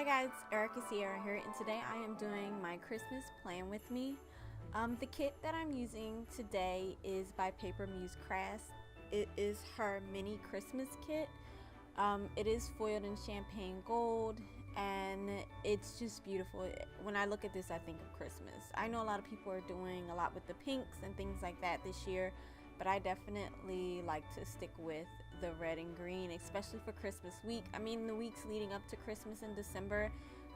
Hi guys, Erica Sierra here, and today I am doing my Christmas plan with me. The kit that I'm using today is by Paper Muse Crafts. It is her mini Christmas kit. It is foiled in champagne gold and it's just beautiful. When I look at this, I think of Christmas. I know a lot of people are doing a lot with the pinks and things like that this year, but I definitely like to stick with the red and green, especially for Christmas week. I mean, the weeks leading up to Christmas in December,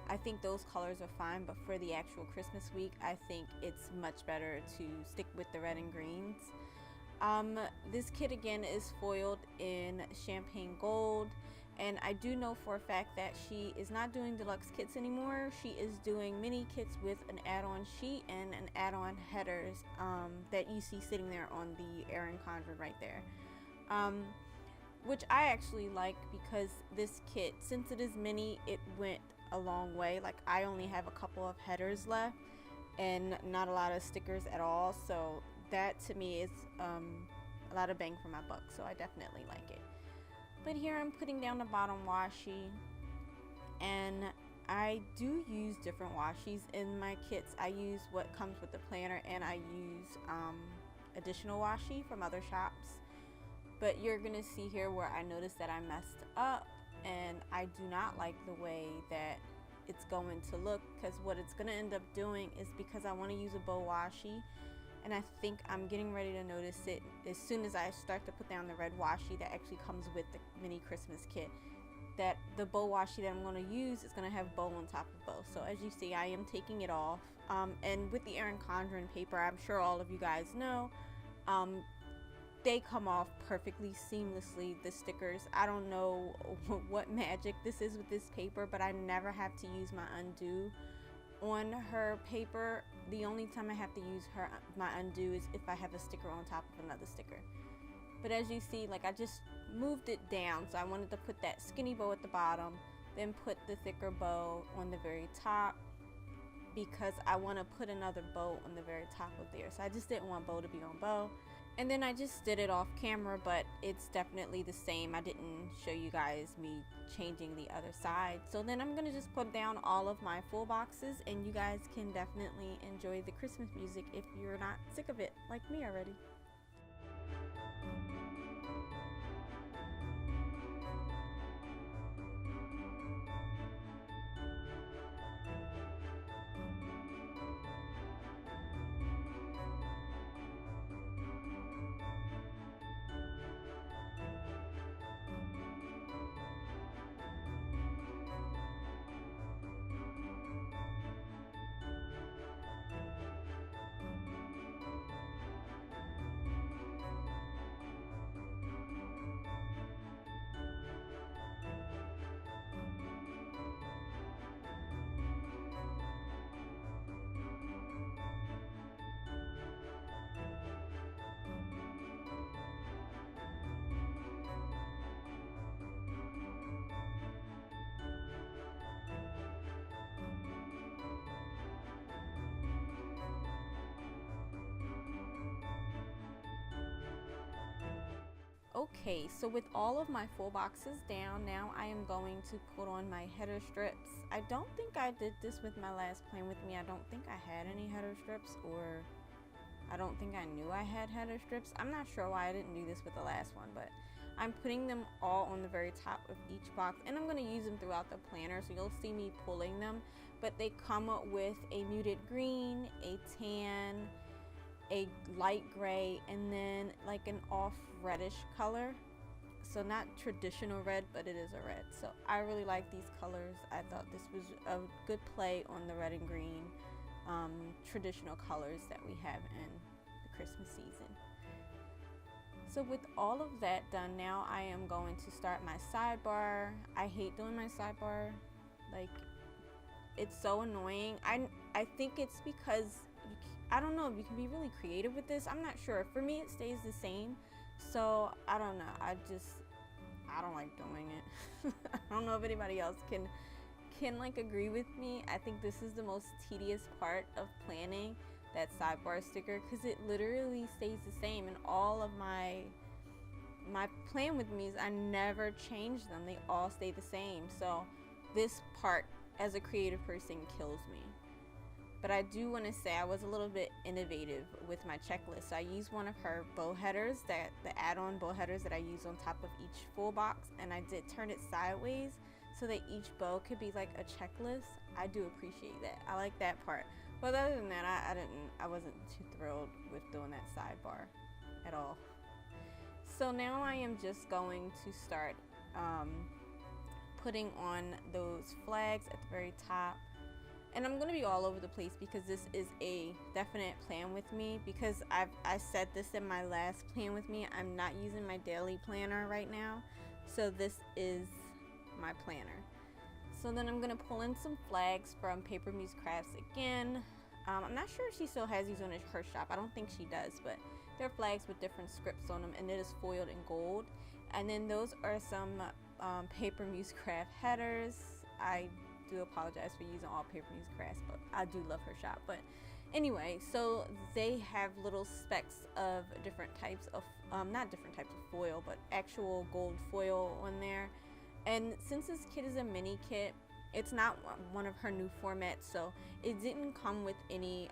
I think those colors are fine, but for the actual Christmas week, I think it's much better to stick with the red and greens. This kit again is foiled in champagne gold, and I do know for a fact that she is not doing deluxe kits anymore. She is doing mini kits with an add-on sheet and an add-on headers that you see sitting there on the Erin Condren right there, which I actually like because this kit, since it is mini, it went a long way. Like, I only have a couple of headers left and not a lot of stickers at all, so that to me is a lot of bang for my buck, so I definitely like it. But here I'm putting down the bottom washi, and I do use different washies in my kits. I use what comes with the planner, and I use additional washi from other shops. But you're gonna see here where I noticed that I messed up, and I do not like the way that it's going to look, because what it's gonna end up doing is, because I want to use a bow washi, and I think I'm getting ready to notice it as soon as I start to put down the red washi that actually comes with the mini Christmas kit, that the bow washi that I'm going to use is going to have bow on top of bow. So as you see, I am taking it off, and with the Erin Condren paper, I'm sure all of you guys know, they come off perfectly seamlessly, the stickers. I don't know what magic this is with this paper, but I never have to use my undo on her paper. The only time I have to use my undo is if I have a sticker on top of another sticker. But as you see, like, I just moved it down, so I wanted to put that skinny bow at the bottom, then put the thicker bow on the very top, because I want to put another bow on the very top of there. So I just didn't want bow to be on bow. And then I just did it off camera, but it's definitely the same. I didn't show you guys me changing the other side. So then I'm gonna just put down all of my full boxes, and you guys can definitely enjoy the Christmas music if you're not sick of it like me already. Okay, so with all of my full boxes down, now I am going to put on my header strips. I don't think I did this with my last plan with me. I don't think I had any header strips, or I don't think I knew I had header strips. I'm not sure why I didn't do this with the last one, but I'm putting them all on the very top of each box, and I'm going to use them throughout the planner, so you'll see me pulling them. But they come up with a muted green, a tan, a light gray, and then like an off reddish color. So not traditional red, but it is a red. So I really like these colors. I thought this was a good play on the red and green traditional colors that we have in the Christmas season. So with all of that done, now I am going to start my sidebar. I hate doing my sidebar. Like, it's so annoying. I think it's because I don't know if you can be really creative with this. I'm not sure. For me, it stays the same. So I don't know. I don't like doing it. I don't know if anybody else can like agree with me. I think this is the most tedious part of planning, that sidebar sticker, because it literally stays the same. And all of my plan with me is I never change them. They all stay the same. So this part as a creative person kills me. But I do want to say I was a little bit innovative with my checklist. So I used one of her bow headers, the add-on bow headers that I use on top of each full box, and I did turn it sideways so that each bow could be like a checklist. I do appreciate that. I like that part. But other than that, I wasn't too thrilled with doing that sidebar at all. So now I am just going to start putting on those flags at the very top. And I'm going to be all over the place because this is a definite plan with me, because I said this in my last plan with me. I'm not using my daily planner right now. So this is my planner. So then I'm going to pull in some flags from Paper Muse Crafts again. I'm not sure if she still has these on her shop. I don't think she does, but they're flags with different scripts on them, and it is foiled in gold. And then those are some Paper Muse Craft headers. I do apologize for using all Paper Muse Crafts, but I do love her shop. But anyway, so they have little specks of different types of not different types of foil, but actual gold foil on there. And since this kit is a mini kit, it's not one of her new formats, so it didn't come with any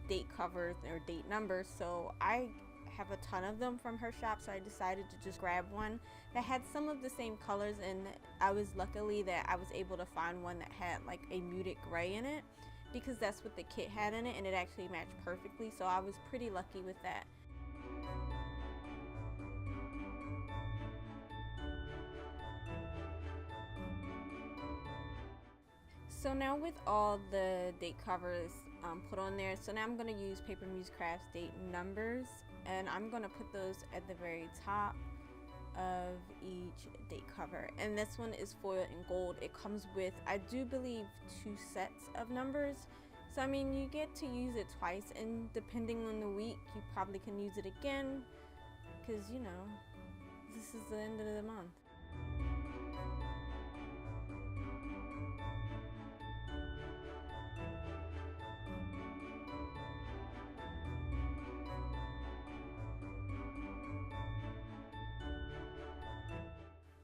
date covers or date numbers. So I have a ton of them from her shop, so I decided to just grab one that had some of the same colors, and I was luckily that I was able to find one that had like a muted gray in it, because that's what the kit had in it, and it actually matched perfectly. So I was pretty lucky with that. So now with all the date covers put on there, so now I'm going to use Paper Muse Crafts date numbers, and I'm going to put those at the very top of each date cover. And this one is foiled in gold. It comes with, I do believe, 2 sets of numbers. So I mean, you get to use it twice, and depending on the week, you probably can use it again, because you know, this is the end of the month.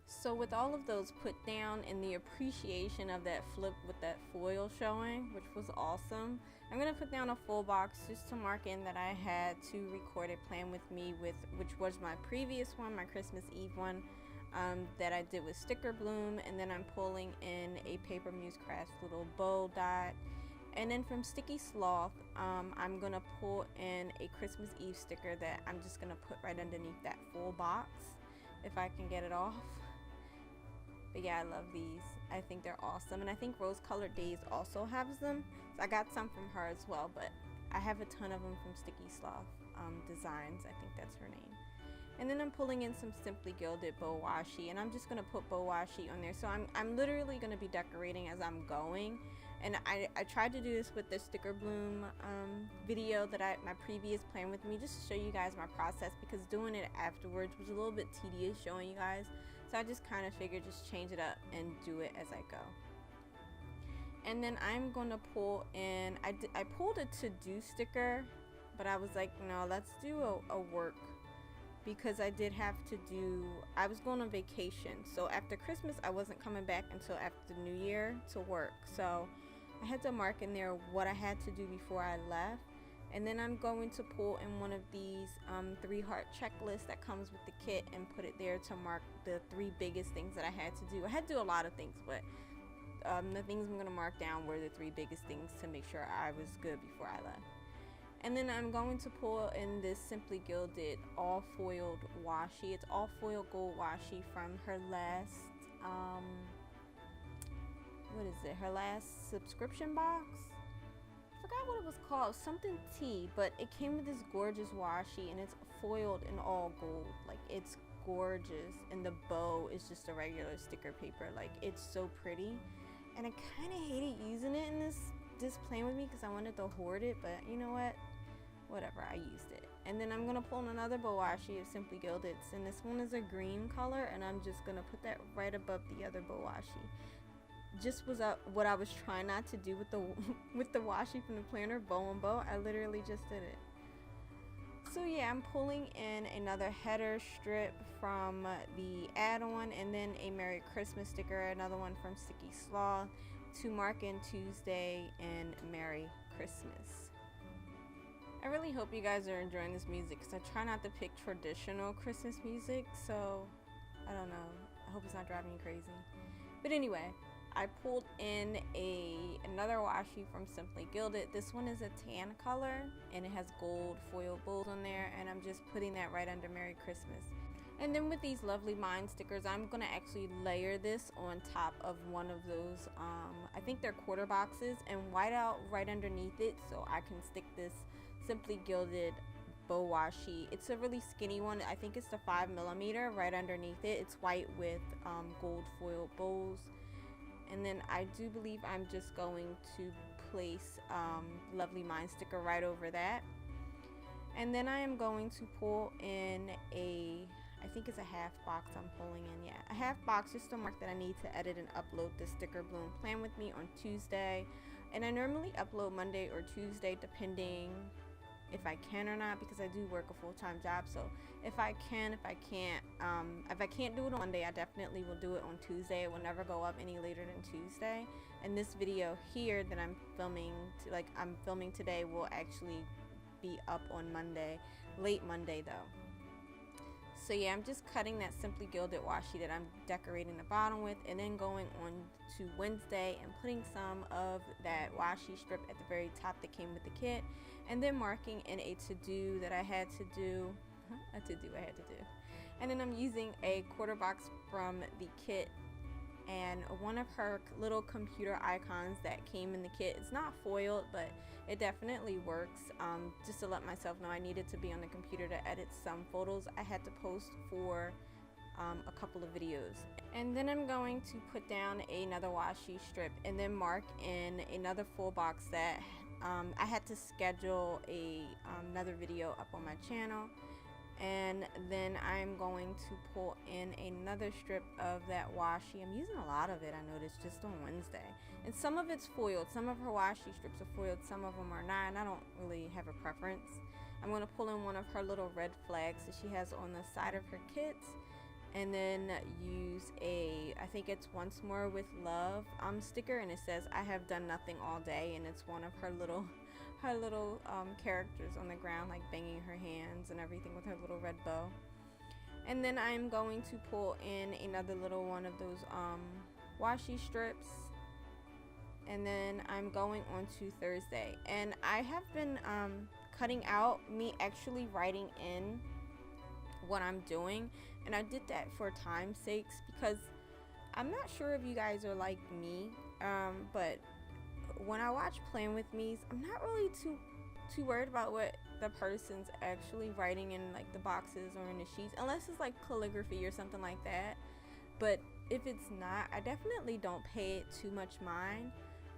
So with all of those put down and the appreciation of that flip with that foil showing, which was awesome, I'm going to put down a full box just to mark in that I had 2 recorded plan with me, which was my previous one, my Christmas Eve one, that I did with sticker bloom. And then I'm pulling in a Paper Muse Crafts little bow dot. And then from Sticky Sloth, I'm going to pull in a Christmas Eve sticker that I'm just going to put right underneath that full box, if I can get it off. But yeah, I love these. I think they're awesome. And I think Rose Colored Days also has them. So I got some from her as well, but I have a ton of them from Sticky Sloth Designs. I think that's her name. And then I'm pulling in some Simply Gilded bow washi, and I'm just going to put bow washi on there. So I'm literally going to be decorating as I'm going. And I tried to do this with the sticker bloom video that my previous plan with me, just to show you guys my process, because doing it afterwards was a little bit tedious showing you guys. So I just kind of figured just change it up and do it as I go. And then I'm going to pull in, I pulled a to-do sticker, but I was like, no, let's do a work, because I did have to do, I was going on vacation. So after Christmas, I wasn't coming back until after New Year to work. So I had to mark in there what I had to do before I left. And then I'm going to pull in one of these 3-heart checklists that comes with the kit and put it there to mark the 3 biggest things that I had to do. I had to do a lot of things, but the things I'm going to mark down were the 3 biggest things to make sure I was good before I left. And then I'm going to pull in this Simply Gilded all foiled washi. It's all foil gold washi from her last, what is it? Her last subscription box? I forgot what it was called, something tea, but it came with this gorgeous washi, and it's foiled in all gold. Like, it's gorgeous, and the bow is just a regular sticker paper. Like, it's so pretty, and I kind of hated using it in this plan with me because I wanted to hoard it, but you know what, whatever, I used it. And then I'm gonna pull in another bow washi of Simply Gilded, and this one is a green color, and I'm just gonna put that right above the other bow washi. Just was what I was trying not to do with the washi from the planner, bow and bow. I literally just did it. So yeah, I'm pulling in another header strip from the add-on, and then a Merry Christmas sticker, another one from Sticky Sloth, to mark in Tuesday and Merry Christmas. I really hope you guys are enjoying this music because I try not to pick traditional Christmas music, so I don't know. I hope it's not driving you crazy. But anyway, I pulled in another washi from Simply Gilded. This one is a tan color and it has gold foil bowls on there, and I'm just putting that right under Merry Christmas. And then with these lovely mind stickers, I'm gonna actually layer this on top of one of those, I think they're quarter boxes, and white out right underneath it so I can stick this Simply Gilded bow washi. It's a really skinny one. I think it's the 5mm right underneath it. It's white with gold foil bows. And then I do believe I'm just going to place lovely mind sticker right over that. And then I am going to pull in I think it's a half box I'm pulling in, yeah, a half box just to mark that I need to edit and upload the sticker bloom plan with me on Tuesday. And I normally upload Monday or Tuesday depending if I can or not, because I do work a full-time job. So if I can, if I can't do it on Monday, I definitely will do it on Tuesday. It will never go up any later than Tuesday. And this video here that I'm filming today will actually be up on Monday, late Monday though. So yeah, I'm just cutting that Simply Gilded washi that I'm decorating the bottom with, and then going on to Wednesday and putting some of that washi strip at the very top that came with the kit, and then marking in a to-do that I had to do, and then I'm using a quarter box from the kit and one of her little computer icons that came in the kit. It's not foiled, but it definitely works. Just to let myself know I needed to be on the computer to edit some photos I had to post for a couple of videos. And then I'm going to put down another washi strip and then mark in another full box that I had to schedule another video up on my channel. And then I'm going to pull in another strip of that washi. I'm using a lot of it, I noticed, just on Wednesday. And some of it's foiled. Some of her washi strips are foiled, some of them are not, and I don't really have a preference. I'm going to pull in one of her little red flags that she has on the side of her kits, and then use I think it's Once More with Love sticker, and it says I have done nothing all day, and it's one of her little characters on the ground, like banging her hands and everything with her little red bow. And then I'm going to pull in another little one of those washi strips, and then I'm going on to Thursday. And I have been cutting out me actually writing in what I'm doing, and I did that for time's sakes because I'm not sure if you guys are like me, but when I watch Plan With Me's, I'm not really too worried about what the person's actually writing in like the boxes or in the sheets, unless it's like calligraphy or something like that. But if it's not, I definitely don't pay it too much mind.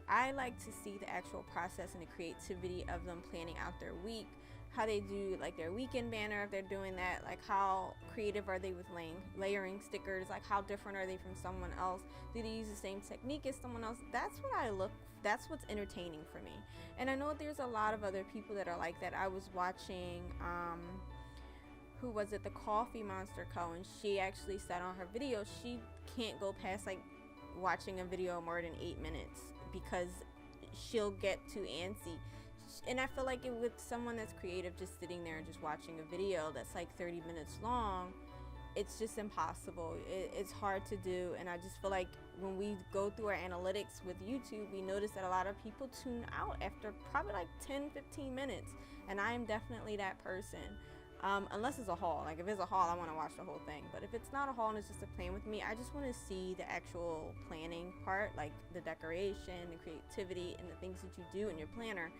I like to see the actual process and the creativity of them planning out their week, how they do like their weekend banner, if they're doing that, like how creative are they with layering stickers, like how different are they from someone else, do they use the same technique as someone else? That's what's entertaining for me. And I know there's a lot of other people that are like that. I was watching who was it, the Coffee Monster Co, and she actually said on her video she can't go past like watching a video more than 8 minutes because she'll get too antsy. And I feel like with someone that's creative, just sitting there and just watching a video that's like 30 minutes long, it's just impossible. It's hard to do. And I just feel like when we go through our analytics with YouTube, we notice that a lot of people tune out after probably like 10-15 minutes, and I am definitely that person. Unless it's a haul. Like if it's a haul, I want to watch the whole thing. But if it's not a haul and it's just a plan with me, I just want to see the actual planning part, like the decoration, the creativity, and the things that you do in your planner,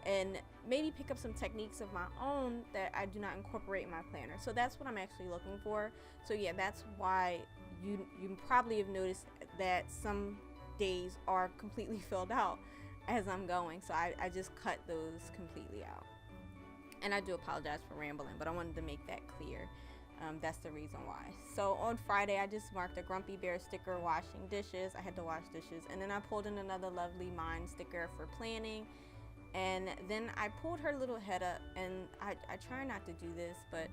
and maybe pick up some techniques of my own that I do not incorporate in my planner. So that's what I'm actually looking for. So yeah, that's why you probably have noticed that some days are completely filled out as I'm going. So I just cut those completely out. And I do apologize for rambling, but I wanted to make that clear. That's the reason why. So on Friday, I just marked a Grumpy Bear sticker washing dishes. I had to wash dishes. And then I pulled in another lovely mind sticker for planning. And then I pulled her little head up, and I try not to do this, but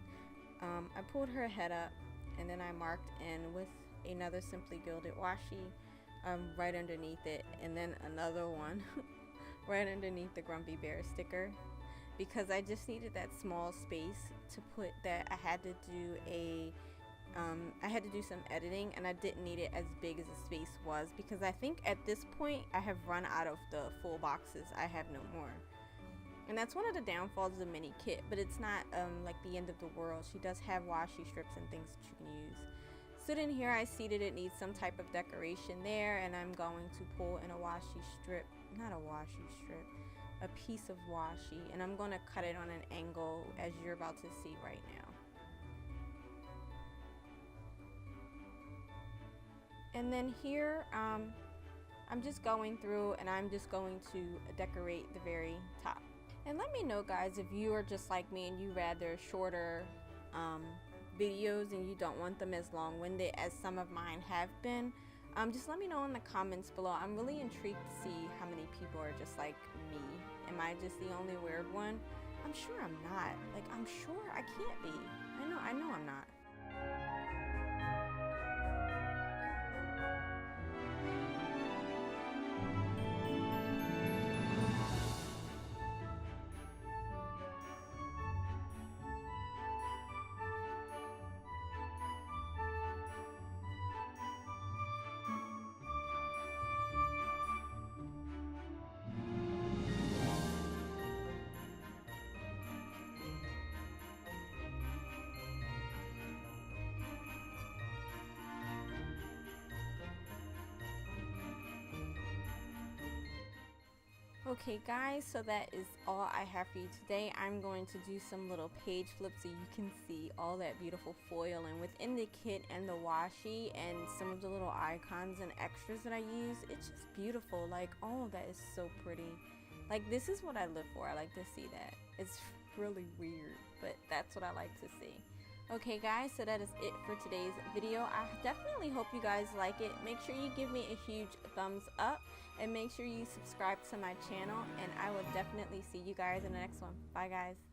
I pulled her head up, and then I marked in with another Simply Gilded washi right underneath it, and then another one right underneath the Grumpy Bear sticker, because I just needed that small space to put that. I had to do some editing, and I didn't need it as big as the space was, because I think at this point I have run out of the full boxes. I have no more. And that's one of the downfalls of the mini kit, but it's not like the end of the world. She does have washi strips and things that you can use. So then here I see that it needs some type of decoration there, and I'm going to pull in a washi strip, not a washi strip, a piece of washi, and I'm going to cut it on an angle as you're about to see right now. And then here I'm just going through, and I'm just going to decorate the very top. And let me know, guys, if you are just like me and you rather shorter videos and you don't want them as long-winded as some of mine have been. Just let me know in the comments below. I'm really intrigued to see how many people are just like me. Am I just the only weird one? I'm sure I'm not. Like, I'm sure I can't be. I know I'm not. Okay guys, so that is all I have for you today. I'm going to do some little page flips so you can see all that beautiful foil, and within the kit and the washi and some of the little icons and extras that I use, it's just beautiful. Like, all of that is so pretty. Like, this is what I live for. I like to see that. It's really weird, but that's what I like to see. Okay guys, so that is it for today's video. I definitely hope you guys like it. Make sure you give me a huge thumbs up, and make sure you subscribe to my channel, and I will definitely see you guys in the next one. Bye guys.